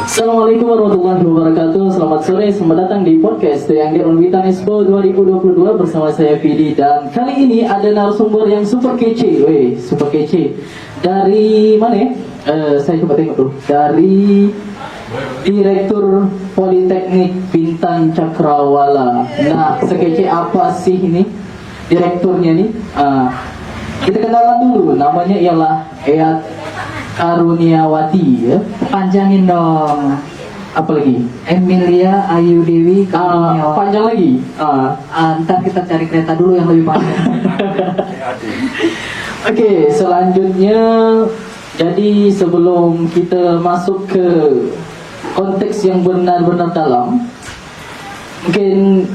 Assalamualaikum warahmatullahi wabarakatuh. Selamat sore, selamat datang di podcast The Angger on Witan Expo 2022 bersama saya Vidi. Dan kali ini ada narasumber yang super kece, super kece. Dari mana ya? Saya coba tengok dulu. Dari Direktur Politeknik Bintang Cakrawala. Nah, sekece apa sih ini direkturnya nih? Kita kenalan dulu. Namanya ialah Eyat Karuniawati ya. Panjangin dong. Apa lagi? Emilia Ayu Dewi Karuniawati. Panjang lagi. Ntar kita cari kereta dulu yang lebih panjang. Oke, selanjutnya, jadi sebelum kita masuk ke konteks yang benar-benar dalam, mungkin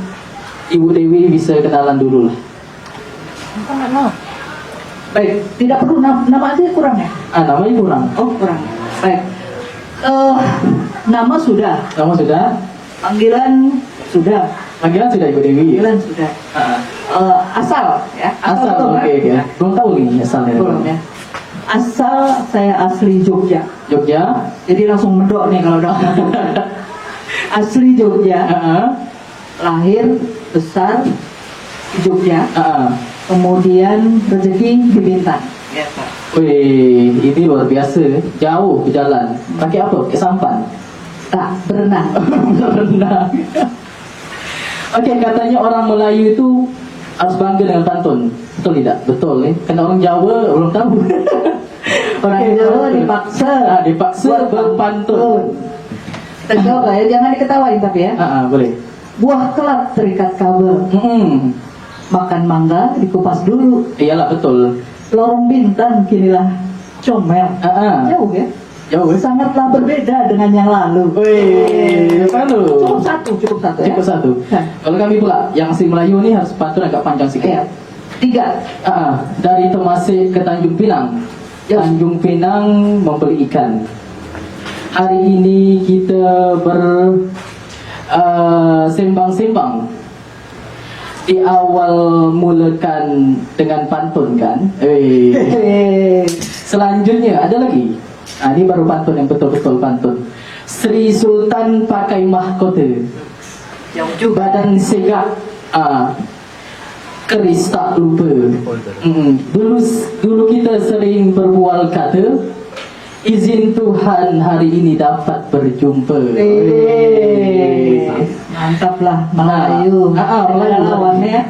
Ibu Dewi bisa kenalan dulu lah. Baik, tidak perlu nama aja kurang ya? Namanya kurang. Oh kurang. Baik. Nama sudah. Nama sudah. Panggilan sudah. Panggilan sudah Ibu Dewi. Panggilan sudah. Asal ya. Asal, oke. Belum tahu nih asalnya. Belum ya. Asal saya asli Jogja. Jogja. Jadi langsung mendok nih kalau udah. Asli Jogja. Lahir besar di Jogja. Kemudian rezeki di Bintan. Wih, ini luar biasa. Jauh berjalan. Pakai apa? Pakai sampan? Tak, berenang. Berenang. Oke, katanya orang Melayu itu harus bangga dengan pantun. Betul tidak? Betul ya. Karena orang Jawa belum tahu. Orang Jawa dipaksa berpantun. Kita coba ya, jangan diketawain tapi ya. Boleh. Buah kelak terikat kabel. Makan mangga dikupas dulu. Iyalah, betul. Lorong Bintan kinilah comel. Jauh ya. Jauh ya. Sangatlah berbeda dengan yang lalu. Wih, lalu. Cukup satu ya. Cukup satu. Kalau kami pula, yang si Melayu ini harus pantun agak panjang sedikit. 3. Dari Temasek ke Tanjung Pinang. Tanjung Pinang membeli ikan. Hari ini kita sembang-sembang. Di awal mulakan dengan pantun kan. Selanjutnya ada lagi. Ini baru pantun yang betul-betul pantun. Sri Sultan pakai mahkota. Jauh juga. Badan segak. Keris tak lupa. Dulu kita sering berbual kata, izin Tuhan hari ini dapat berjumpa. Mantap lah Melayu. Lawannya.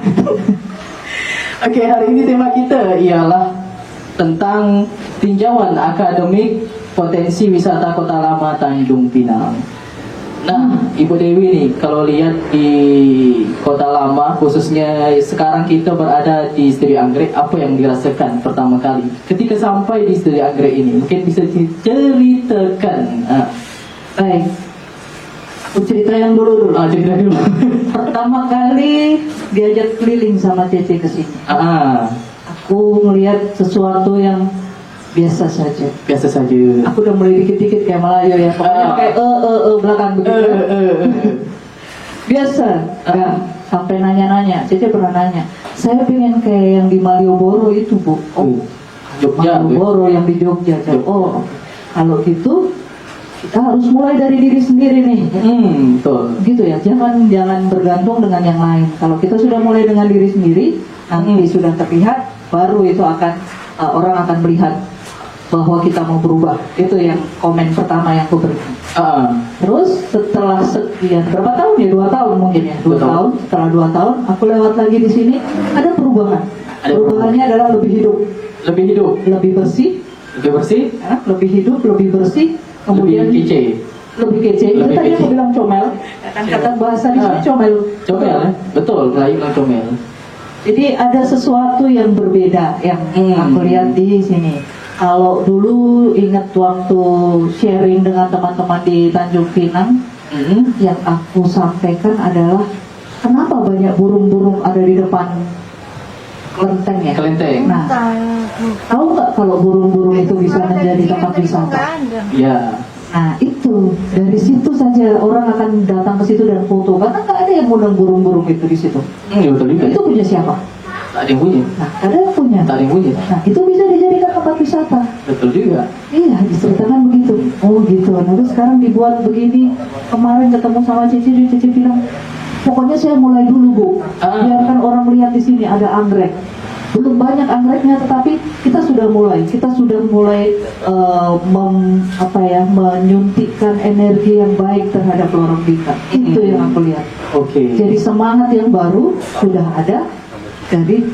Oke, hari ini tema kita ialah tentang tinjauan akademik potensi wisata Kota Lama Tanjung Pinang. Nah, Ibu Dewi nih, kalau lihat di Kota Lama, khususnya sekarang kita berada di Studio Anggrek, apa yang dirasakan pertama kali ketika sampai di Studio Anggrek ini? Mungkin bisa diceritakan. Baik, aku cerita yang dulu. Cerita dulu. Pertama kali diajak keliling sama Cece ke sini. Aku melihat sesuatu yang biasa saja. Biasa saja. Aku udah mulai dikit-dikit kayak Melayu ya. Pokoknya kayak belakang begitu. Biasa. Ya, sampai nanya-nanya. Cece pernah nanya. Saya pengen kayak yang di Malioboro itu, Bu. Jogja. Malioboro yang di Jogja. Oh, kalau gitu kita harus mulai dari diri sendiri nih. Betul. Gitu ya. Jangan bergantung dengan yang lain. Kalau kita sudah mulai dengan diri sendiri, nanti sudah terlihat, baru itu akan orang akan melihat bahwa kita mau berubah. Itu yang komen pertama yang aku berikan. Terus setelah sekian berapa tahun ya? 2 tahun mungkin ya. 2 tahun. Setelah 2 tahun aku lewat lagi di sini, ada perubahan. Perubahannya adalah lebih hidup, lebih bersih, lebih hidup, lebih bersih, kemudian lebih kece. Itu tadi aku bilang comel. Kan kata bahasa di sini comel. Comel, betul. Melayu bilang comel. Jadi ada sesuatu yang berbeda yang aku lihat di sini. Kalau dulu ingat waktu sharing dengan teman-teman di Tanjung Pinang, yang aku sampaikan adalah kenapa banyak burung-burung ada di depan kelenteng ya? Kelenteng. Nah, tahu nggak kalau burung-burung itu bisa menjadi tempat wisata? Ya. Nah itu dari situ saja orang akan datang ke situ dan foto, karena nggak ada yang ngundang burung-burung itu di situ. Betul juga. Itu punya siapa? Tak ada yang punya. Nah, ada yang punya. Tak ada yang punya. Nah, itu bisa dijadikan tempat tempat wisata. Betul juga. Iya, diceritakan begitu. Oh gitu. Nah, terus sekarang dibuat begini. Kemarin ketemu sama Cici bilang, pokoknya saya mulai dulu Bu. Biarkan orang lihat di sini ada anggrek. Belum banyak anggreknya, tetapi kita sudah mulai menyuntikkan energi yang baik terhadap lorong Bintang. Itu yang aku lihat. Oke. Jadi semangat yang baru sudah ada dari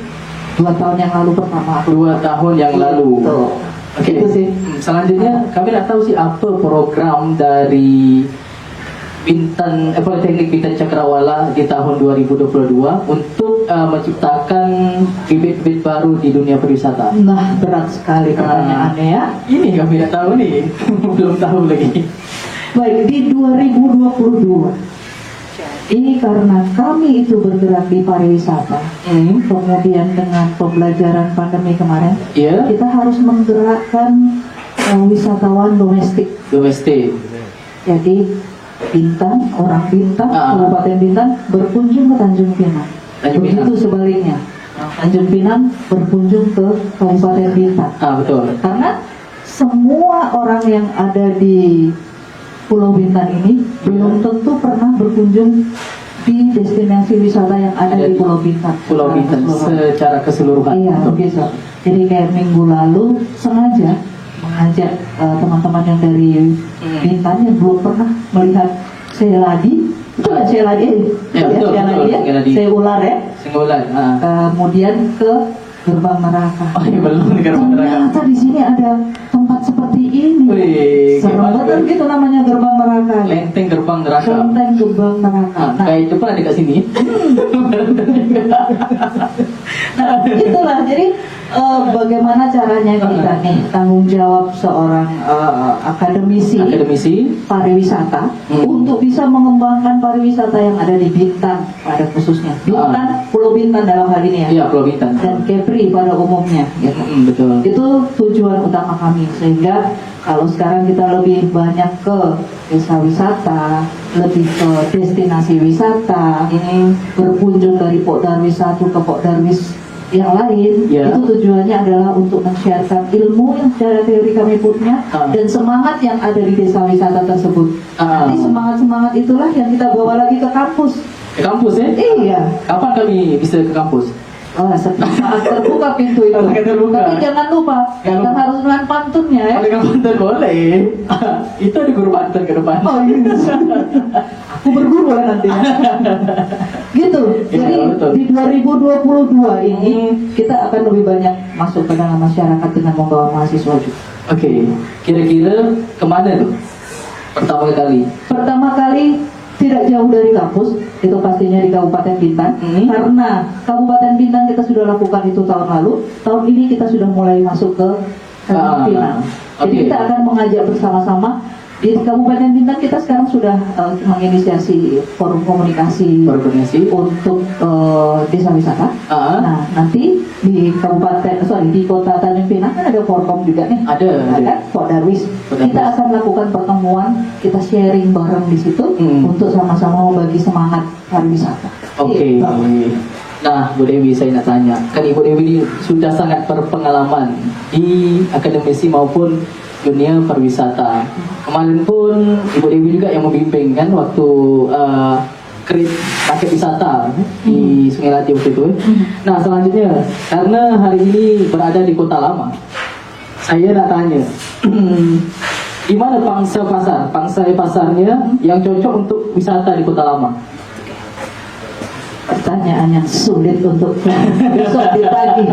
2 tahun yang lalu pertama. 2 tahun yang lalu. Tuh. Oke. Itu sih. Selanjutnya kami nak tahu sih apa program dari Politeknik Bintan Cakrawala di tahun 2022 untuk menciptakan bibit-bibit baru di dunia pariwisata. Nah, berat sekali pertanyaannya ya. Ini kami tidak tahu nih, belum tahu lagi. Baik, di 2022 ini karena kami itu bergerak di pariwisata, kemudian dengan pembelajaran pandemi kemarin, Iya. kita harus menggerakkan wisatawan domestik. Domestik. Jadi Bintan, orang Bintan, Kabupaten Bintan berkunjung ke Tanjung Pinang. Begitu sebaliknya, Tanjung Pinang berkunjung ke Kabupaten Bintan. Betul. Karena semua orang yang ada di Pulau Bintan ini belum tentu pernah berkunjung di destinasi wisata yang ada di Pulau Bintan. Pulau Bintan secara keseluruhan. Iya, begitu. Jadi kayak minggu lalu sengaja mengajak teman-teman yang dari Bintan yang belum pernah melihat Seladi. Itu kan Seladi? Ya, betul, Seladi ya. Seladi. Seular ya. Seular. Kemudian ke Gerbang Merakah. Oh iya, belum di Gerbang Merakah. Ternyata di sini ada tempat seperti ini. Wih, Serem betul gitu namanya Gerbang Merakah. Lenteng Gerbang Merakah. Lenteng Gerbang Merakah. Nah, Kayak itu pun ada dekat sini. nah, itulah. Jadi bagaimana caranya kita nih tanggung jawab seorang akademisi pariwisata untuk bisa mengembangkan pariwisata yang ada di Bintan pada khususnya. Bintan, Pulau Bintan dalam hal ini ya. Iya, Pulau Bintan. Dan Kepri pada umumnya. Gitu. Betul. Itu tujuan utama kami, sehingga kalau sekarang kita lebih banyak ke desa wisata, lebih ke destinasi wisata, berkunjung dari Pok Darwis 1 ke Pok Darwis yang lain, itu tujuannya adalah untuk men-sharekan ilmu yang secara teori kami punya dan semangat yang ada di desa wisata tersebut. Nanti semangat-semangat itulah yang kita bawa lagi ke kampus. Ke kampus ya? Iya. Kapan kami bisa ke kampus? Saat terbuka pintu itu. Tapi jangan lupa, kita harus dengan pantunnya ya. Dengan pantun boleh. Itu ada guru pantun ke depan. Oh iya. Aku berguru lah nanti ya. Gitu. Jadi di 2022 ini kita akan lebih banyak masuk ke dalam masyarakat dengan membawa mahasiswa juga. Oke. Kira-kira kemana tuh? Pertama kali tidak jauh dari kampus, itu pastinya di Kabupaten Bintan. Karena Kabupaten Bintan kita sudah lakukan itu tahun lalu, tahun ini kita sudah mulai masuk ke Tanjung Pinang. Jadi kita akan mengajak bersama-sama. Di Kabupaten Bintan kita sekarang sudah menginisiasi forum komunikasi untuk desa wisata. Nah, nanti di di Kota Tanjung Pinang kan ada forum juga nih. Ada Pok Darwis. Kita akan lakukan pertemuan, kita sharing bareng di situ untuk sama-sama membagi semangat pariwisata. Oke. Nah, Bu Dewi, saya nak tanya, kan Ibu Dewi ini sudah sangat berpengalaman di akademisi maupun dunia pariwisata. Kemarin pun Ibu Dewi juga yang membimbing kan waktu paket wisata di Sungai Lati waktu itu. Nah, selanjutnya karena hari ini berada di Kota Lama, saya nak tanya, di mana pangsa pasarnya yang cocok untuk wisata di Kota Lama? Pertanyaan yang sulit untuk besok ditagih.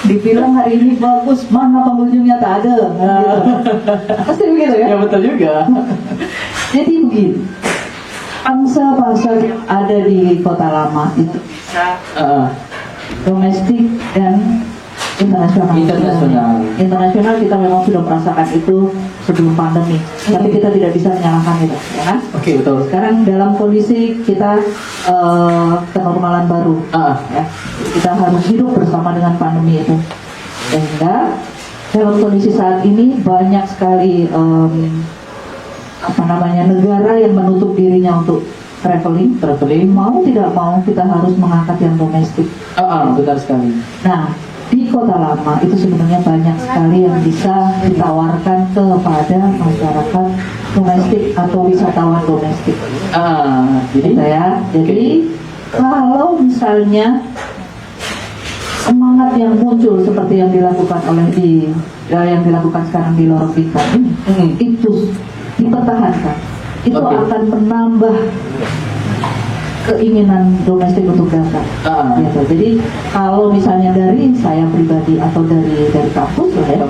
Dibilang hari ini bagus, mana pengunjungnya tak ada. Gitu. Pasti begitu ya? Ya betul juga. Jadi begini, pangsa pasar yang ada di Kota Lama itu bisa domestik dan internasional. Internasional kita memang sudah merasakan itu sebelum pandemi, tapi kita tidak bisa menyalahkan itu, ya kan? Oke, betul. Sekarang dalam kondisi kita kenormalan baru, ya. Kita harus hidup bersama dengan pandemi itu, sehingga dalam kondisi saat ini banyak sekali negara yang menutup dirinya untuk traveling. Mau tidak mau kita harus mengangkat yang domestik. Benar sekali. Nah, di Kota Lama itu sebenarnya banyak sekali yang bisa ditawarkan kepada masyarakat domestik atau wisatawan domestik. Gitu ya. Jadi kalau misalnya semangat yang muncul seperti yang dilakukan yang dilakukan sekarang di Lorong Bintang ini, itu dipertahankan, itu akan menambah keinginan domestik untuk datang. Gitu. Jadi kalau misalnya dari saya pribadi atau dari kampus lah ya,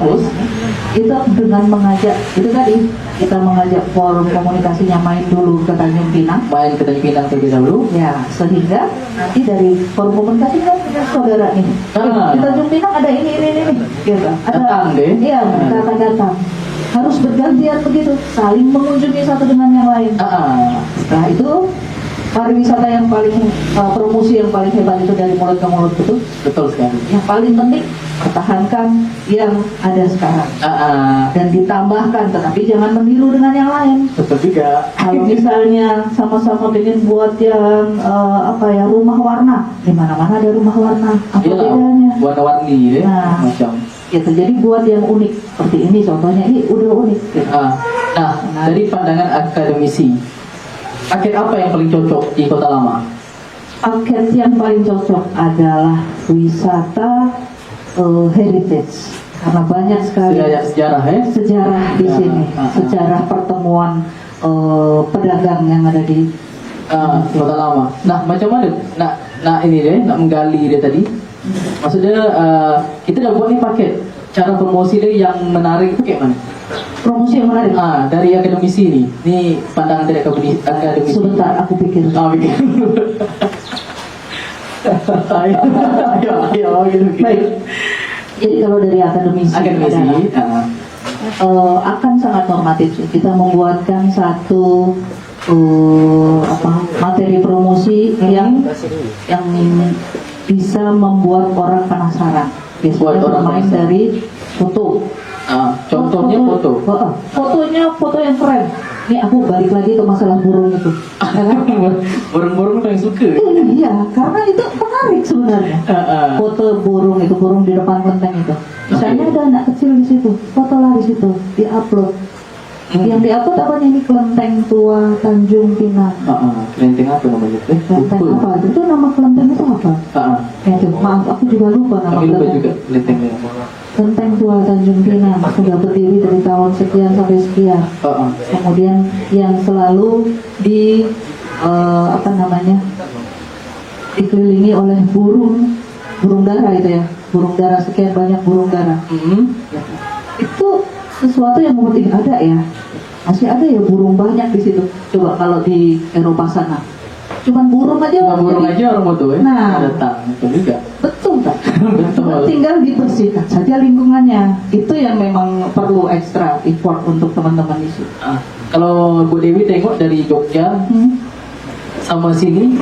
itu dengan mengajak itu tadi, kita mengajak forum komunikasinya main dulu ke Tanjung Pinang, terlebih dahulu, ya, sehingga nanti dari forum komunikasi kan punya saudara nih, di Tanjung Pinang ada ini, gitu. Ada, iya, mereka akan datang. Harus bergantian begitu, saling mengunjungi satu dengan yang lain. Setelah itu pariwisata yang paling promosi yang paling hebat itu dari mulut ke mulut, betul sekali. Yang paling penting pertahankan yang ada sekarang dan ditambahkan, tetapi jangan meniru dengan yang lain. Betul juga. Kalau misalnya sama-sama ingin buat yang rumah warna, di mana-mana ada rumah warna, apa bedanya? Warna-warni ya, macam. Gitu. Jadi buat yang unik seperti ini, contohnya ini udah unik. Gitu. Nah, dari pandangan akademisi, paket apa yang paling cocok di Kota Lama? Paket yang paling cocok adalah wisata heritage, karena banyak sekali sejarah di sini, sejarah pertemuan pedagang yang ada di Kota Lama. Nah, macam mana? Nak ini deh, nak menggali dia tadi. Maksudnya kita dah buat ni paket. Cara promosi dia yang menarik itu kayak mana? Promosi yang menarik? Dari akademisi ni. Ni pandangan dari akademisi. Sebentar, aku pikir. Pikir. Baik. Jadi kalau dari akademisi akan sangat normatif. Kita membuatkan satu materi promosi yang bisa membuat orang penasaran. Biasanya bermain dari foto. Contohnya foto. Foto yang keren. Ini aku balik lagi ke masalah burung itu. Burung-burung yang suka. Iya, karena itu menarik sebenarnya. Foto burung itu, burung di depan kelenteng itu. Misalnya ada anak kecil di situ, foto lah di situ, diupload. Yang diupload apanya ini, Kelenteng Tua Tanjung Pinang. Kelenteng apa namanya? Kelenteng apa? Itu nama kelenteng itu apa? Maaf, aku juga lupa nama kelenteng. Kelenteng Tua Tanjung Pinang sudah berdiri dari tahun sekian sampai sekian. Kemudian yang selalu dikelilingi oleh burung dara itu ya, burung dara, sekian banyak burung dara. Itu sesuatu yang mungkin ada ya, masih ada ya burung banyak di situ. Coba kalau di Eropa sana, cuman burung aja orang foto ya. Datang itu juga. Betul tak? Betul. Tinggal dibersihkan saja lingkungannya. Itu yang memang perlu ekstra effort untuk teman-teman di situ. Kalau Bu Dewi tengok dari Jogja sama sini,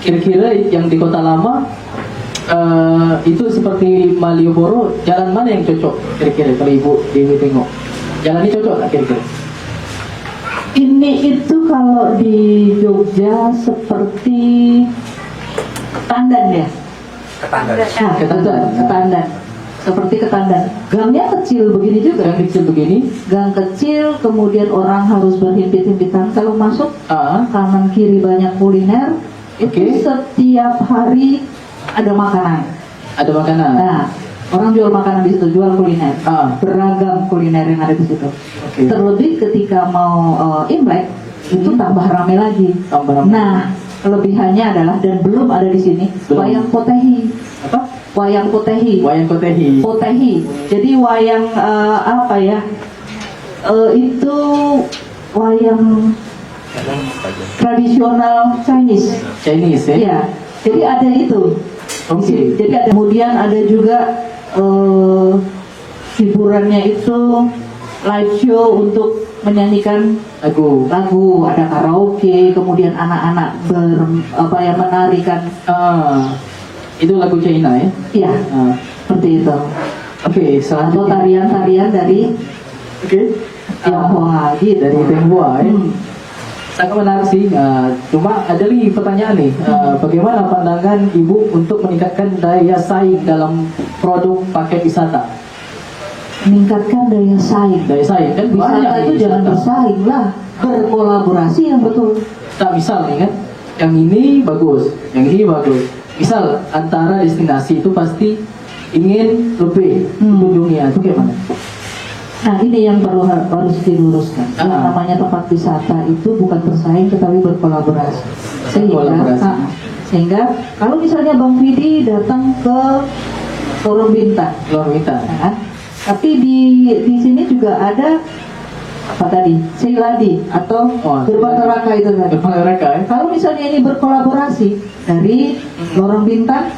kira-kira yang di Kota Lama itu seperti Malioboro, jalan mana yang cocok kira-kira kalau Ibu Dewi tengok? Jalan ini cocok tak kira-kira? Ini itu kalau di Jogja seperti Ketandan ya? Ketandan. Seperti Ketandan. Gangnya kecil begini juga. Gang kecil, kemudian orang harus berhimpit-himpitan kalau masuk. Kanan kiri banyak kuliner. Itu setiap hari ada makanan. Nah, orang jual makanan di situ, jual kuliner. Beragam kuliner yang ada di situ. Terlebih ketika mau Imlek, itu tambah rame lagi. Nah, kelebihannya adalah, dan belum ada di sini, wayang potehi. Wayang potehi. Jadi wayang itu wayang tradisional Chinese ya. Iya. Jadi ada itu. Jadi ada, kemudian ada juga hiburannya itu live show untuk menyanyikan lagu, ada karaoke, kemudian anak-anak menarikan. Itu lagu China ya? Iya, seperti itu. Atau tarian-tarian dari Tionghoa gitu. Dari Tionghoa ya. Sangat menarik sih. Cuma ada nih pertanyaan nih. Bagaimana pandangan Ibu untuk meningkatkan daya saing dalam produk paket wisata? Meningkatkan daya saing. Daya saing kan banyak Wisata itu nih, jangan wisata. bersaing lah, berkolaborasi yang betul. Tak misal nih kan, yang ini bagus, yang ini bagus. Misal antara destinasi itu pasti ingin lebih kunjungi, itu gimana? Nah ini yang harus diluruskan. Yang namanya tempat wisata itu bukan bersaing tetapi berkolaborasi. Berkolaborasi. Sehingga kalau misalnya Bang Vidi datang ke Lorong Bintang, Luar kita. nah, tapi di sini juga ada apa tadi? Seiladi atau Gerbang Neraka itu tadi. Gerbang Neraka ya? Kalau misalnya ini berkolaborasi dari Lorong Bintang,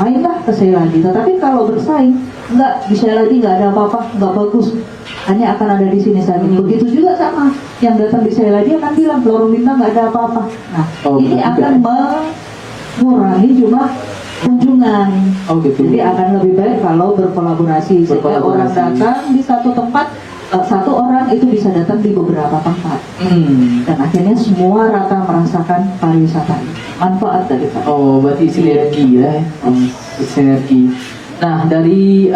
mainlah ke Seiladi. Tetapi kalau bersaing, enggak, di Seiladi nggak ada apa-apa, nggak bagus. Hanya akan ada di sini saja. Begitu juga sama yang datang di Seiladi akan bilang Lorong Bintang nggak ada apa-apa. Nah, ini betul akan mengurangi jumlah kunjungan. Gitu. Jadi akan lebih baik kalau berkolaborasi. Sehingga orang datang di satu tempat, satu orang itu bisa datang di beberapa tempat. Dan akhirnya semua rata merasakan pariwisata ini. Manfaat dari Pak. Oh, berarti sinergi ya. Sinergi. Nah, dari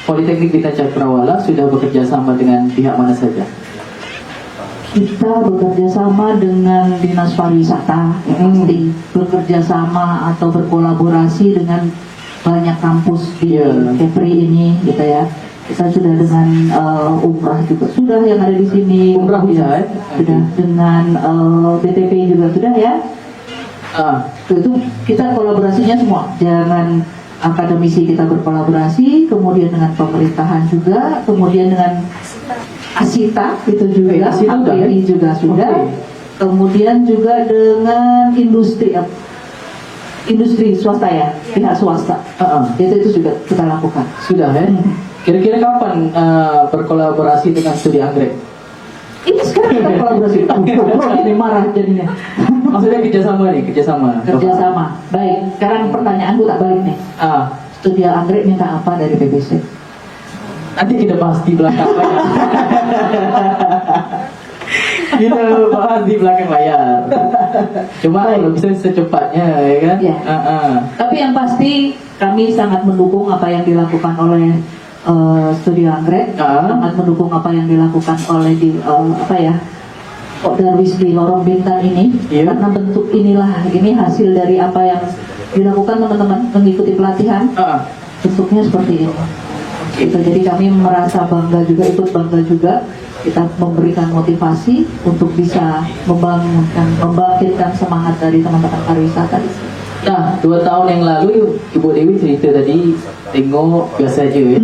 Politeknik Bina Cakrawala sudah bekerja sama dengan pihak mana saja? Kita bekerja sama dengan Dinas Pariwisata, pasti bekerja sama atau berkolaborasi dengan banyak kampus di Kepri ini, gitu ya. Kita sudah dengan Umrah juga sudah yang ada di sini. Umrah bisa, sudah dengan BTP juga sudah ya. Itu kita kolaborasinya semua. Jangan akademisi kita berkolaborasi, kemudian dengan pemerintahan juga, kemudian dengan Asita itu juga, API juga sudah, kemudian juga dengan industri swasta ya, pihak swasta, itu juga kita lakukan. Sudah ya. Kira-kira kapan berkolaborasi dengan studi anggrek? Ini sekarang kita kolaborasi. Ini marah jadinya. Maksudnya kerjasama. Baik, sekarang pertanyaanku tak balik nih. Studi anggrek minta apa dari PBC? Nanti kita bahas di belakang layar. Kita bahas di belakang layar. Cuma kalau bisa secepatnya, ya kan? Ya. Tapi yang pasti kami sangat mendukung apa yang dilakukan oleh Studi Anggrek, sangat mendukung apa yang dilakukan oleh Darwis di Lorong Bintang ini, karena bentuk ini hasil dari apa yang dilakukan teman-teman mengikuti pelatihan. Bentuknya seperti ini. Itu jadi kami merasa ikut bangga juga. Kita memberikan motivasi untuk bisa membangkitkan semangat dari teman-teman pariwisata di sini. Nah, 2 tahun yang lalu Ibu Dewi cerita tadi tengok biasa aja ya.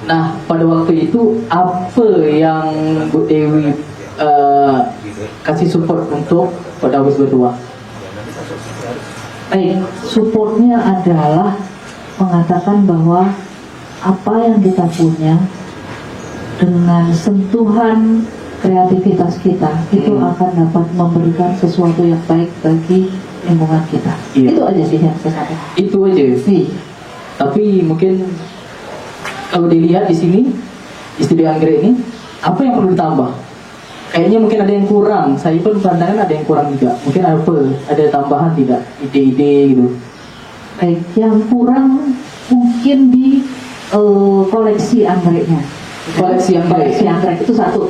Nah, pada waktu itu apa yang Bu Dewi kasih support untuk Darwis berdua? Baik, supportnya adalah mengatakan bahwa apa yang kita punya dengan sentuhan kreativitas kita itu akan dapat memberikan sesuatu yang baik bagi lingkungan kita. Itu aja sih yang saya sampaikan. Itu aja sih. Tapi mungkin kalau dilihat di sini di Studi Anggrek ini, apa yang perlu ditambah? Kayaknya mungkin ada yang kurang. Saya pun pandangan ada yang kurang juga. Mungkin ada tambahan tidak? Ide-ide gitu. Baik, yang kurang mungkin di koleksi anggreknya. Koleksi anggrek itu satu.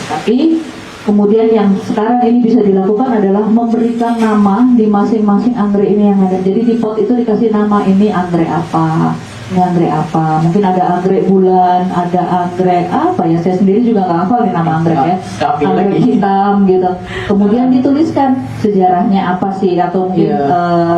Tapi kemudian yang sekarang ini bisa dilakukan adalah memberikan nama di masing-masing anggrek ini yang ada. Jadi di pot itu dikasih nama, ini anggrek apa, ini anggrek apa. Mungkin ada anggrek bulan, ada anggrek apa ya, saya sendiri juga nggak hafal nih nama anggrek ya. Anggrek hitam gitu. Kemudian dituliskan sejarahnya apa sih, atau mungkin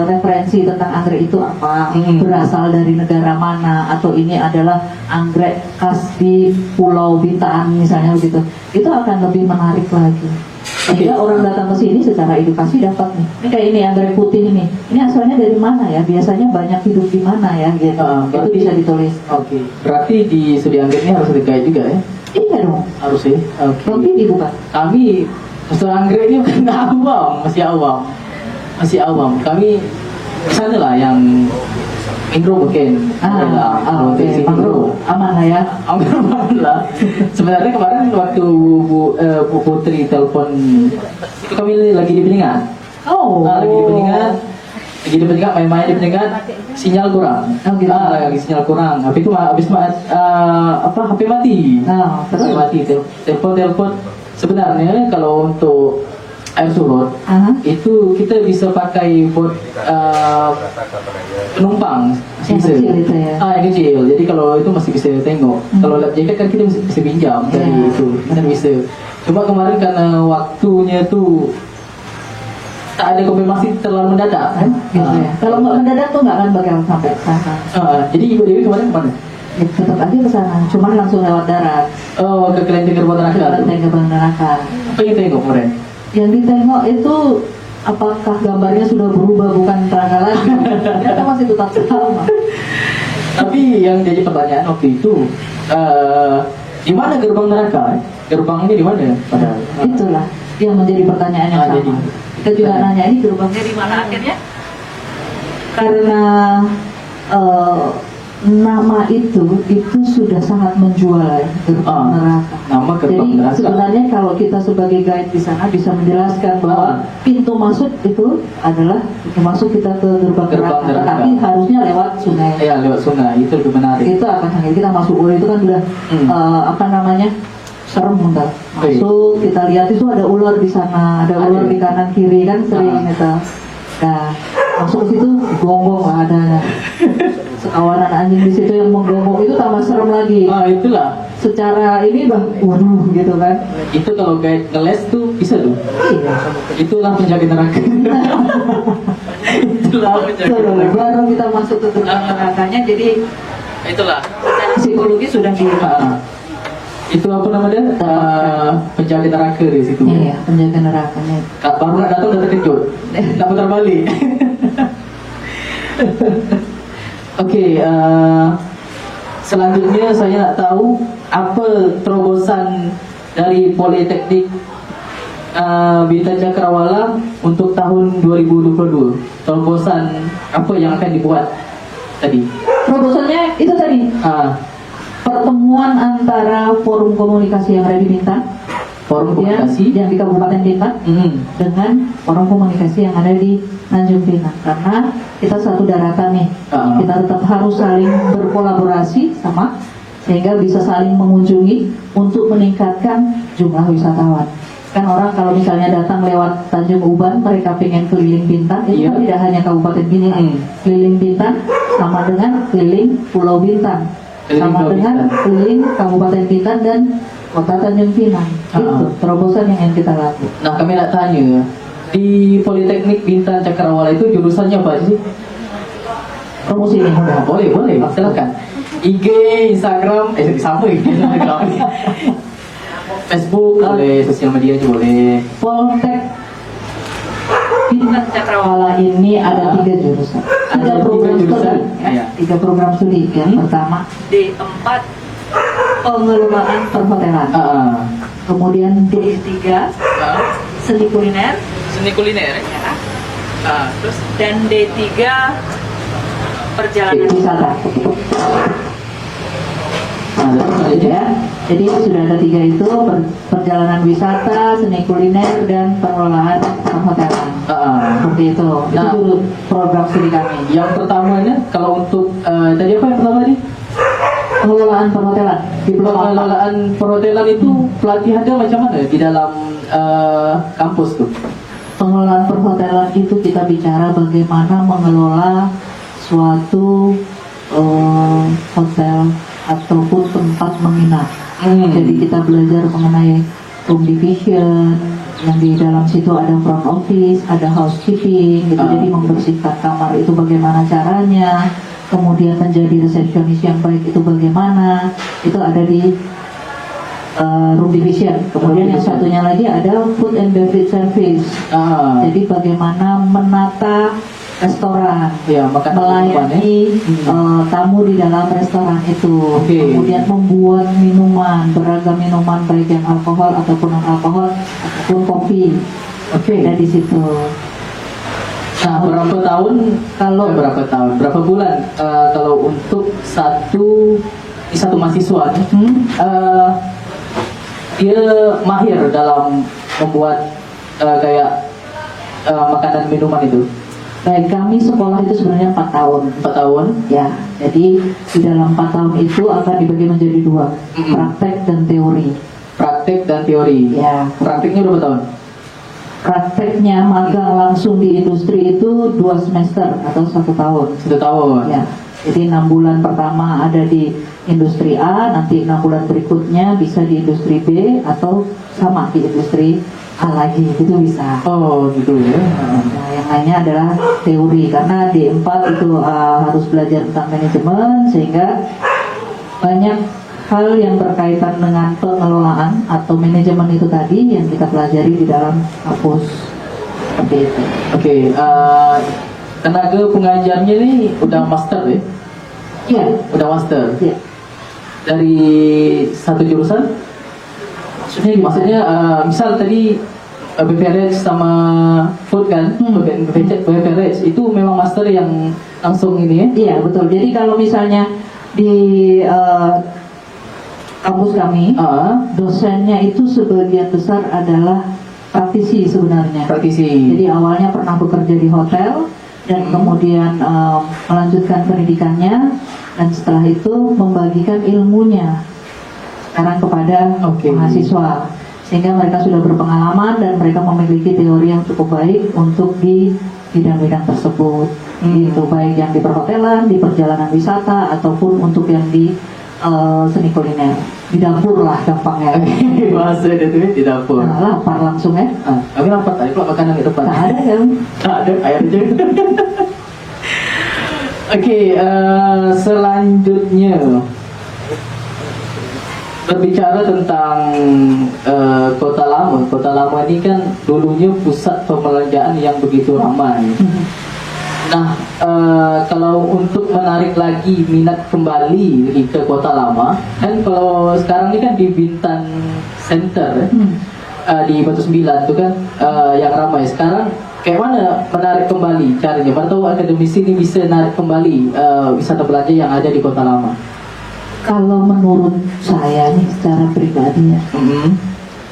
referensi tentang anggrek itu apa, berasal dari negara mana, atau ini adalah anggrek khas di Pulau Bintan misalnya begitu. Itu akan lebih menarik lagi. Sehingga orang datang ke sini secara edukasi dapat nih. Ini kayak ini anggrek putih ini. Ini asalnya dari mana ya? Biasanya banyak hidup di mana ya? Gitu. Itu bisa ditulis. Berarti di Studi Anggrek ini harus ada guide juga ya? Iya dong. Harus ya. Tapi bukan. Kami Studi Anggrek ini masih awam. Kami misalnya lah yang Mangrove mungkin. Oke, mangrove aman lah ya. Aman lah. Sebenarnya kemarin waktu Bu Putri telepon itu kami lagi di Peningan. Lagi di Peningan. Main-main di Peningan, sinyal kurang. Lagi sinyal kurang. Habis itu HP mati. Terus? HP mati. Telepon. Sebenarnya kalau untuk air surut itu kita bisa pakai buat penumpang Yang kecil itu ya? yang kecil. Jadi kalau itu masih bisa tengok. Kalau lap jacket kan kita bisa pinjam dari itu, kita bisa. Cuma kemarin karena waktunya tuh tak ada konfirmasi terlalu mendadak kan? Gitu ya. Kalau nggak mendadak tuh nggak akan bakal sampai ke sana. Jadi Ibu Dewi kemarin kemana? Ya, tetap aja ke sana, cuman langsung lewat darat. Ke Kelenteng Gerbang Neraka. Kelenteng Gerbang Neraka. Apa yang tengok kemarin? Yang ditengok itu apakah gambarnya sudah berubah bukan terangga lagi? Ternyata masih tetap sama. Tapi yang jadi pertanyaan waktu itu, di mana gerbang neraka? Gerbang ini di mana? Itulah yang menjadi pertanyaan yang sama. Jadi, Kita juga nanya ini gerbangnya di mana akhirnya? Karena nama itu sudah sangat menjual ya, gerbang neraka. Nama gerbang Jadi neraka. sebenarnya kalau kita sebagai guide di sana bisa menjelaskan bahwa pintu masuk itu adalah pintu masuk kita ke gerbang neraka. Tapi harusnya lewat sungai. Ya, lewat sungai itu lebih menarik. Itu akan sangat kita masuk itu kan udah serem enggak? Masuk kita lihat itu ada ular di sana, ada ular di kanan kiri kan sering gitu. Nah, masuk ke situ gonggong lah ada. Sekawanan anjing di situ yang menggonggong itu tambah serem lagi. Itulah. Secara ini waduh gitu kan. Itu kalau guide ngeles tuh bisa tuh. Iya. Itulah penjaga neraka. Itulah penjaga neraka. Baru kita masuk ke gerbang nerakanya, jadi itulah. secara psikologi sudah di itu apa namanya? Penjaga neraka di situ. Iya, penjaga nerakanya. Baru nak datang udah terkejut. Tak putar balik. Oke, selanjutnya saya nak tahu apa terobosan dari Politeknik Bintang Cakrawala untuk tahun 2022. Terobosan apa yang akan dibuat tadi? Terobosannya itu tadi. Pertemuan antara forum komunikasi yang ada di Bintan, Forum komunikasi yang di Kabupaten Bintan, dengan forum komunikasi yang ada di Tanjung Pinang. Karena kita satu daratan nih, kita tetap harus saling berkolaborasi sama, sehingga bisa saling mengunjungi untuk meningkatkan jumlah wisatawan. Kan orang kalau misalnya datang lewat Tanjung Uban, mereka pengen keliling Bintan, itu kan tidak hanya Kabupaten Bintan, keliling Bintan sama dengan keliling Pulau Bintan, sama dengan keliling Kabupaten Bintan dan Kota Tanjung Pinang. Itu terobosan yang kita lakukan. Nah, kami nak tanya, di Politeknik Bintang Cakrawala itu jurusannya apa sih? Promosi ini Boleh, silakan. IG, Instagram, sama Instagram. Facebook, boleh, sosial media juga boleh. Poltek Bintang Cakrawala ini ada 3 jurusan. Ada 3 jurusan. Ya. 3 program studi. Yang pertama D4 pengelolaan perhotelan. Kemudian D3 seni kuliner. Seni kuliner. Ya. Terus Dan D3 perjalanan wisata. Ya. Jadi sudah ada 3 itu, perjalanan wisata, seni kuliner, dan pengelolaan perhotelan. Seperti itu. Itu dulu program studi kami. Yang pertamanya, kalau untuk tadi apa yang pertama tadi? Pengelolaan perhotelan. Pengelolaan perhotelan itu pelatihannya macam mana di dalam kampus tuh? Pengelolaan perhotelan itu kita bicara bagaimana mengelola suatu hotel ataupun tempat menginap. Jadi kita belajar mengenai room division, yang di dalam situ ada front office, ada housekeeping, gitu. Jadi membersihkan kamar itu bagaimana caranya, kemudian menjadi resepsionis yang baik itu bagaimana, itu ada di room division. Kemudian yang satunya lagi ada food and beverage service. Jadi bagaimana menata restoran, melayani tamu di dalam restoran itu, kemudian membuat minuman, beragam minuman baik yang alkohol ataupun non alkohol ataupun kopi, ada di situ. Nah, berapa bulan kalau untuk satu mahasiswa dia mahir dalam membuat kayak makanan minuman itu? Baik, kami sekolah itu sebenarnya 4 tahun. 4 tahun? Ya, jadi di dalam 4 tahun itu akan dibagi menjadi 2, praktek dan teori. Praktek dan teori. Ya, Prakteknya berapa tahun? prakteknya magang langsung di industri itu 2 semester atau 1 tahun. 1 tahun. Ya, jadi 6 bulan pertama ada di industri A, nanti 6 bulan berikutnya bisa di industri B atau sama di industri A lagi, itu bisa. Oh, gitu ya. Nah, yang lainnya adalah teori, karena di 4 itu harus belajar tentang manajemen, sehingga banyak hal yang berkaitan dengan pengelolaan atau manajemen itu tadi yang kita pelajari di dalam kampus. Seperti itu. Oke, tenaga pengajarnya ini udah master ya? Iya. Udah master? Iya. Dari satu jurusan? Maksudnya misal tadi beverage sama food kan, beverage itu memang master yang langsung ini ya? Iya, betul. Jadi kalau misalnya di kampus kami, dosennya itu sebagian besar adalah praktisi sebenarnya. Praktisi. Jadi awalnya pernah bekerja di hotel dan kemudian melanjutkan pendidikannya, dan setelah itu membagikan ilmunya sekarang kepada mahasiswa, sehingga mereka sudah berpengalaman dan mereka memiliki teori yang cukup baik untuk di bidang-bidang tersebut. Itu baik yang di perhotelan, di perjalanan wisata, ataupun untuk yang di seni kuliner, di dapur lah gampangnya. Bahasa dia tuh di dapur. Nah, lapar langsung ya. Tapi lapar tadi kok makanan di depan. Tak ada kan? Tak ada, air aja. Oke, selanjutnya berbicara tentang Kota Lama. Kota Lama ini kan dulunya pusat perbelanjaan yang begitu ramai. Nah, kalau untuk menarik lagi minat kembali ke Kota Lama, kan kalau sekarang ini kan di Bintan Center, di Batu 9 itu kan yang ramai. Sekarang kayak mana menarik kembali caranya? Mana tahu akademisi ini bisa menarik kembali wisata belanja yang ada di Kota Lama? Kalau menurut saya nih secara pribadi ya,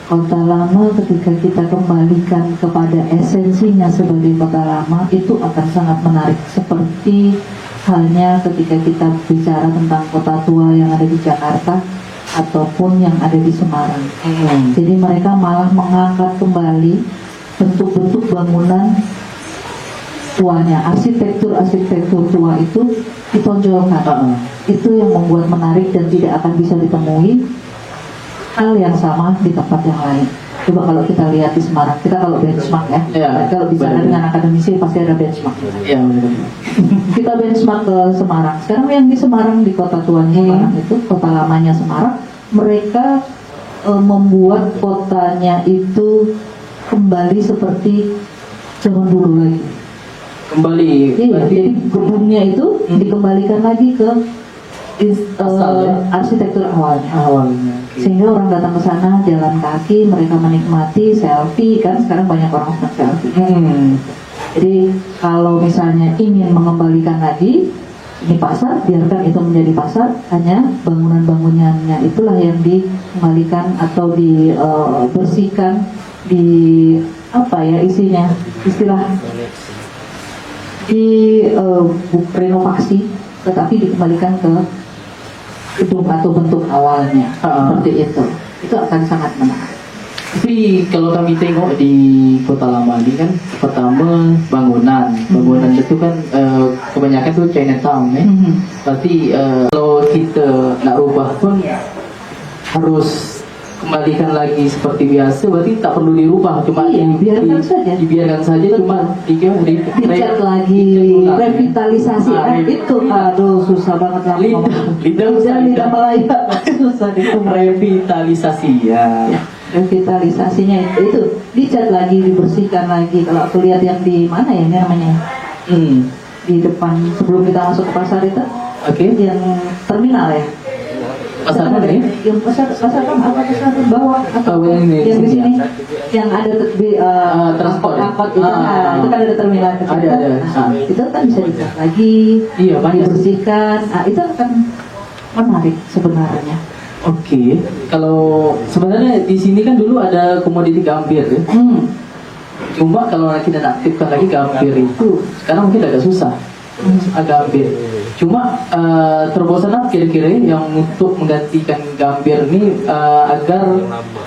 Kota Lama ketika kita kembalikan kepada esensinya sebagai Kota Lama itu akan sangat menarik, seperti halnya ketika kita bicara tentang kota tua yang ada di Jakarta ataupun yang ada di Semarang. Jadi mereka malah mengangkat kembali bentuk-bentuk bangunan tuanya, arsitektur tua itu ditonjolkan. Itu yang membuat menarik dan tidak akan bisa ditemui hal yang sama di tempat yang lain. Coba kalau kita lihat di Semarang, kita kalau benchmark ya, kalau bicara dengan akademisi pasti ada benchmark. Ya, Kita benchmark ke Semarang. Sekarang yang di Semarang, di kota tuanya Semarang itu, kota lamanya Semarang, mereka membuat kotanya itu kembali seperti zaman dulu lagi. Kembali. Iya, jadi kebunnya itu dikembalikan lagi ke arsitektur awalnya. Sehingga orang datang ke sana jalan kaki, mereka menikmati selfie kan, sekarang banyak orang senang selfie. Jadi kalau misalnya ingin mengembalikan lagi ini pasar, biarkan itu menjadi pasar, hanya bangunan-bangunannya itulah yang dikembalikan atau dibersihkan, di apa ya isinya, istilah di renovasi, tetapi dikembalikan ke gedung atau bentuk awalnya. Seperti itu akan sangat menarik. Tapi kalau kami tengok di Kota Lama ini kan, pertama bangunan itu kan kebanyakan tuh Chinatown ya. Berarti kalau kita nak rubah pun harus kembalikan lagi seperti biasa, berarti tak perlu dirubah, cuma dibiarkan saja, cuma dicat lagi, revitalisasi. Itu aduh susah banget lah lidah Malaya. Susah itu revitalisasi ya. Revitalisasinya itu dicat lagi, dibersihkan lagi. Kalau aku lihat yang di mana ya ini namanya, di depan sebelum kita masuk ke pasar itu, yang terminal ya. Pasar mana ya? Yang pasar apa pasar bawah atau Oh, yang ini, yang di di sini sini yang ada di transport. angkot itu, nah, itu kan ada terminal kecil. Ada. Nah, itu kan bisa dibuat lagi, Iya, banyak. dibersihkan. Nah, itu akan menarik sebenarnya. Oke, kalau sebenarnya di sini kan dulu ada komoditi gambir ya. Cuma kalau kita nak aktifkan lagi gambir itu sekarang mungkin agak susah. Gambir. Cuma terobosan apa kira-kira yang untuk menggantikan gambir ini agar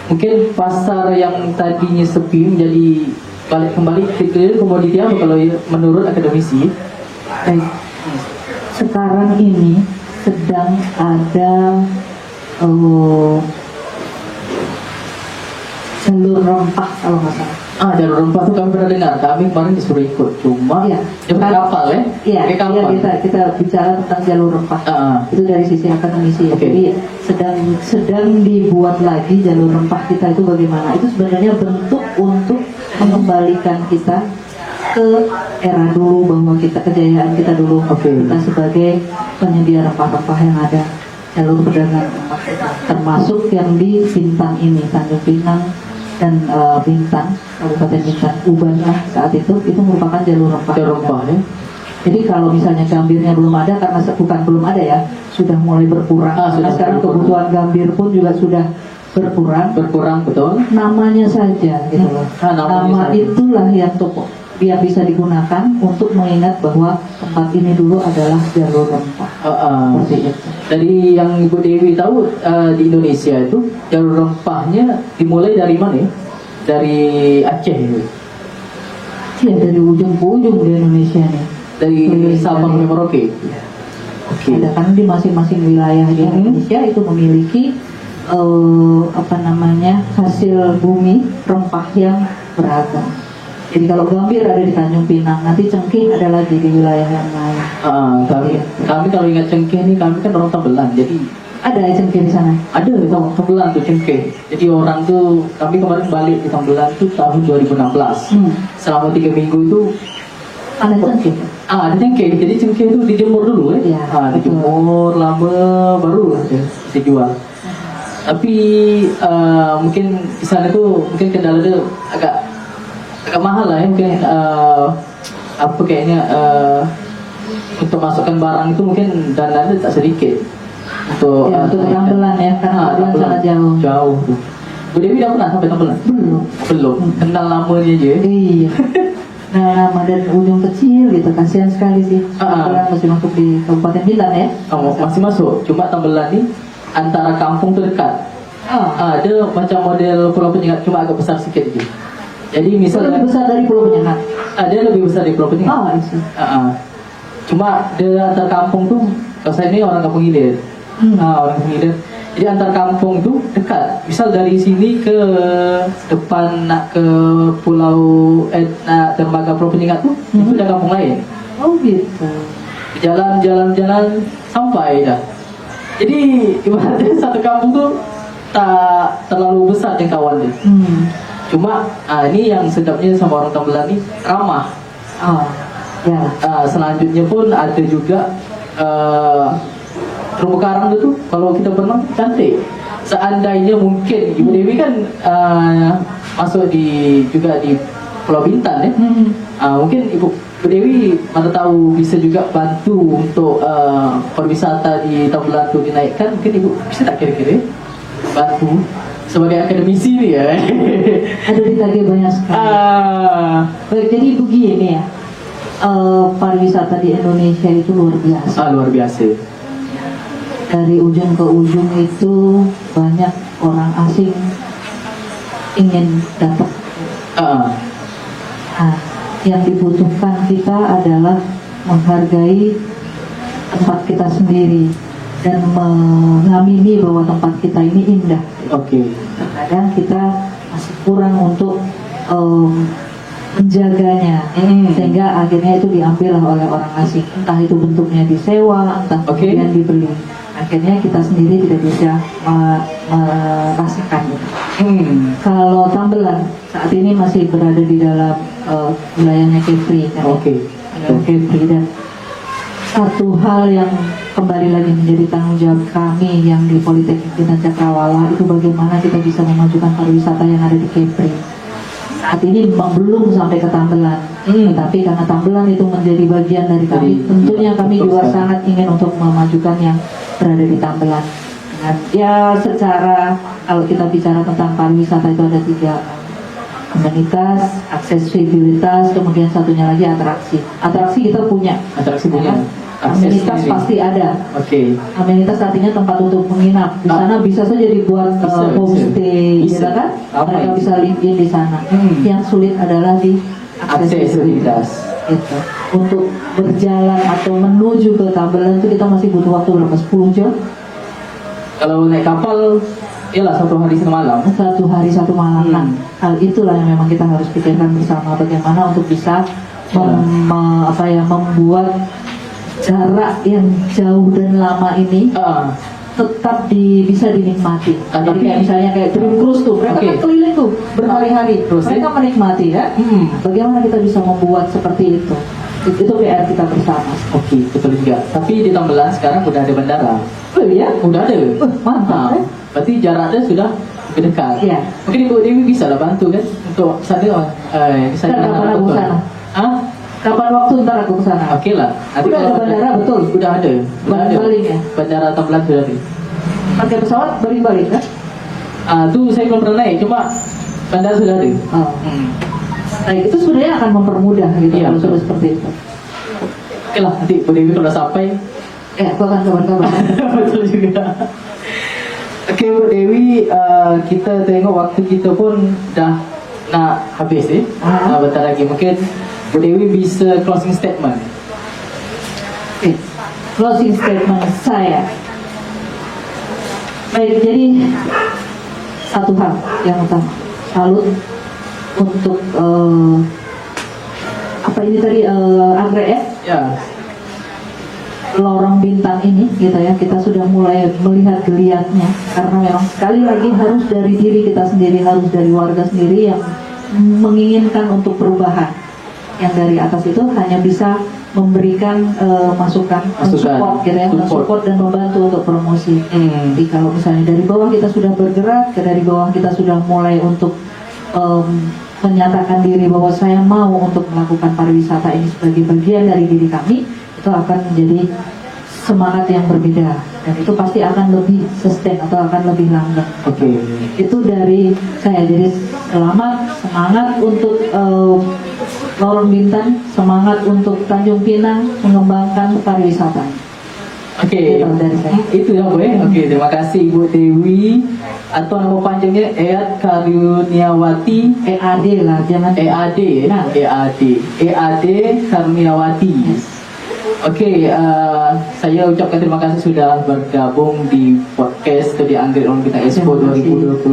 mungkin pasar yang tadinya sepi menjadi balik kembali ke komoditi apa kalau menurut akademisi? Baik. Sekarang ini sedang ada jalur rempah kalau nggak salah. Jalur rempah tuh kami pernah dengar. Kami kemarin disuruh ikut. Cuma Iya. dia pakai kapal ya? Iya, Pakai kapal. kita bicara tentang jalur rempah. Itu dari sisi akademisi ya. Oke. Jadi sedang dibuat lagi jalur rempah kita itu bagaimana? Itu sebenarnya bentuk untuk mengembalikan kita ke era dulu, bahwa kita kejayaan kita dulu. Oke. Kita sebagai penyedia rempah-rempah yang ada, jalur perdagangan rempah kita. Termasuk yang di Bintang ini, Tanjung Pinang dan Bintan, Kabupaten Bintan, Uban lah saat itu merupakan jalur rempah. Jalur rempah ya. Jadi kalau misalnya gambirnya belum ada, karena bukan belum ada ya, sudah mulai berkurang. Sudah Karena sekarang berkurang. kebutuhan gambir pun juga sudah berkurang. Berkurang betul. Namanya saja gitu loh. Namanya Nama saja. itulah yang bisa digunakan untuk mengingat bahwa tempat ini dulu adalah jalur rempah. Seperti itu. Dari yang Ibu Dewi tahu di Indonesia itu jalur rempahnya dimulai dari mana ya? Dari Aceh itu. Iya, dari ujung ke ujung di Indonesia nih. Dari Sabang sampai Merauke. Oke. Ada kan di masing-masing wilayah di Indonesia itu memiliki hasil bumi rempah yang beragam. Jadi kalau gambir ada di Tanjung Pinang, nanti cengkeh ada lagi di wilayah yang lain. Kami kalau ingat cengkeh ini kami kan orang Tambelan, jadi Ada cengkeh di sana. ada Tambelan tuh cengkeh. Jadi orang tuh kami kemarin balik di Tambelan tuh tahun 2016. Selama 3 minggu itu Ada cengkeh. ada cengkeh. Jadi cengkeh itu dijemur dulu ya. Iya, betul. Dijemur lama baru dijual. Tapi mungkin di sana tuh mungkin kendala itu agak mahal lah ya, mungkin untuk masukkan barang itu mungkin dananya tak sedikit untuk Untuk Tambelan ya, karena Tambelan sangat jauh. jauh. Bu Dewi dah pernah sampai Tambelan? Belum. Kenal namanya aja. Iya. Nah, nama dan ujung kecil gitu, kasihan sekali sih. Tambelan masih masuk di Kabupaten Bintan ya. Masih masuk. Cuma Tambelan ini antara kampung tu dekat. Ada macam model Pulau Penyengat, cuma agak besar sikit je. Jadi Itu misalnya lebih besar dari Pulau Penyengat. dia lebih besar dari Pulau Penyengat. Isi. Cuma dia antar kampung tuh, kalau saya ini orang kampung hilir. Orang kampung hilir. Jadi antar kampung tuh dekat. Misal dari sini ke depan nak ke pulau nak dermaga Pulau Penyengat tuh, itu ada kampung lain. Oh gitu. Jalan sampai dah. Jadi ibaratnya satu kampung tuh tak terlalu besar jangkauan dia. Cuma ini yang sedapnya sama orang Tambelan ini ramah. Ya. Selanjutnya pun ada juga terumbu karang itu kalau kita berenang cantik. Seandainya mungkin Ibu Dewi kan masuk juga di Pulau Bintan ya. Mungkin Ibu Dewi mana tahu bisa juga bantu untuk pariwisata di Tambelan itu dinaikkan. Mungkin Ibu bisa tak kira-kira bantu sebagai akademisi nih ya. Ada ditagih banyak sekali. Baik, jadi begini ya. Pariwisata di Indonesia itu luar biasa. Luar biasa. Dari ujung ke ujung itu banyak orang asing ingin datang. Yang dibutuhkan kita adalah menghargai tempat kita sendiri dan mengamini bahwa tempat kita ini indah. Kadang kita masih kurang untuk menjaganya, sehingga akhirnya itu diambil oleh orang asing. Entah itu bentuknya disewa, entah kemudian dibeli. Akhirnya kita sendiri tidak bisa merasakan. Kalau Tambelan saat ini masih berada di dalam wilayahnya Kepri, kan? Kepri, dan satu hal yang kembali lagi menjadi tanggung jawab kami yang di Politeknik Bintang Cakrawala itu bagaimana kita bisa memajukan pariwisata yang ada di Kepri. Saat ini memang belum sampai ke Tambelan, tetapi karena Tambelan itu menjadi bagian dari kami, tentunya kami juga sangat ingin untuk memajukan yang berada di Tambelan. Dan ya secara kalau kita bicara tentang pariwisata itu ada 3: amenitas, aksesibilitas, kemudian satunya lagi atraksi. Atraksi kita punya. Atraksi punya. Akses Amenitas sendiri. pasti ada. Oke. Amenitas artinya tempat untuk menginap. Di sana bisa saja dibuat Bisa, homestay, bisa. gitu kan? Apa Mereka itu? bisa live in di sana. Yang sulit adalah di Aksesibilitas. Gitu. Untuk berjalan atau menuju ke Tambelan itu kita masih butuh waktu berapa? 10 jam? Kalau naik kapal, iyalah 1 hari 1 malam. 1 hari 1 malam. Nah, hal itulah yang memang kita harus pikirkan bersama bagaimana untuk bisa membuat jarak yang jauh dan lama ini tetap bisa dinikmati. Jadi kayak misalnya kayak Dream Cruise tuh, mereka kan keliling tuh berhari-hari, mereka menikmati ya. Bagaimana kita bisa membuat seperti itu? Itu PR kita bersama. Oke, betul juga. Tapi di Tambelan sekarang udah ada bandara. Oh iya? Udah ada. Mantap. Berarti jaraknya sudah lebih dekat. Iya. Mungkin Ibu Dewi bisa lah bantu kan untuk sana. Kapan aku sana? Kapan waktu ntar aku kesana? Oke lah. Nanti Udah ada kalau bandara betul? Udah ada. Baling ya? Bandara Tambelan sudah ada. Pakai pesawat baling-baling kan? Tuh saya belum pernah naik, cuma bandara sudah ada. Oh. Nah itu sebenarnya akan mempermudah gitu Iya, kalau betul. sudah seperti itu. Oke lah, nanti Bu Dewi kalau sampai. Aku akan kabar-kabar. Betul juga. Oke Bu Dewi, kita tengok waktu kita pun dah nak habis bentar lagi. Mungkin Bu Dewi bisa closing statement. Oke. Closing statement saya. Baik, jadi satu hal yang utama, salut untuk apa ini tadi Anggrek ya, Ya, Lorong Bintang ini gitu ya, kita sudah mulai melihat geliatnya karena memang sekali lagi harus dari diri kita sendiri, harus dari warga sendiri yang menginginkan untuk perubahan. Yang dari atas itu hanya bisa memberikan masukan, support gitu ya, support dan membantu untuk promosi. Jadi kalau misalnya dari bawah kita sudah bergerak, dari bawah kita sudah mulai untuk menyatakan diri bahwa saya mau untuk melakukan pariwisata ini sebagai bagian dari diri kami, itu akan menjadi semangat yang berbeda dan itu pasti akan lebih sustain atau akan lebih langgeng. oke. Itu dari saya, jadi semangat untuk Lorong Bintang, semangat untuk Tanjung Pinang mengembangkan pariwisata. Oke, Itu dari saya. itu ya Bu. Oke, terima kasih Ibu Dewi atau nama panjangnya Eyat Karuniawati. EAD lah, jangan EAD, Nah. EAD Karuniawati. Oke, saya ucapkan terima kasih sudah bergabung di podcast Studi Anggrek Lorong Bintang Expo 2022.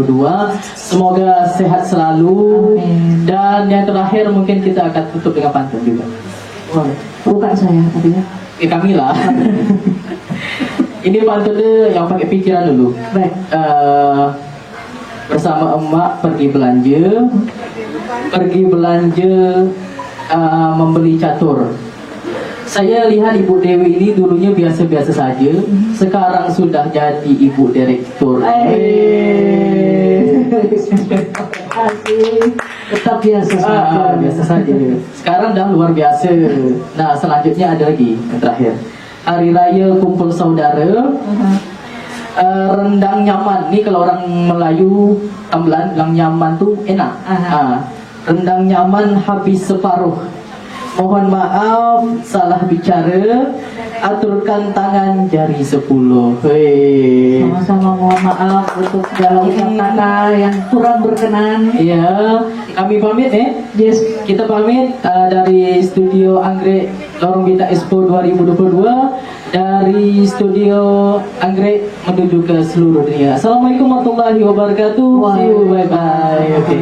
Semoga sehat selalu. Amin. Dan yang terakhir mungkin kita akan tutup dengan pantun juga. bukan saya tapi ya. Kami lah. Ini pantunnya yang pakai pikiran dulu. Baik. Bersama emak pergi belanja membeli catur. Saya lihat Ibu Dewi ini dulunya biasa-biasa saja, sekarang sudah jadi Ibu Direktur. Kasih. Tetap biasa saja. Biasa saja. Sekarang dah luar biasa. Nah, selanjutnya ada lagi yang terakhir. Hari Raya Kumpul Saudara. Rendang nyaman. Nih kalau orang Melayu Tambelan bilang nyaman tuh enak. Rendang nyaman habis separuh. Mohon maaf salah bicara. Aturkan tangan jari 10. Hei. Sama-sama mohon maaf untuk segala ucapan kata yang kurang berkenan. Iya, kami pamit Yes. Kita pamit dari studio Anggrek Lorong Bintang Expo 2022, dari studio Anggrek menuju ke seluruh dunia. Assalamualaikum warahmatullahi wabarakatuh. See you, bye bye. Okay.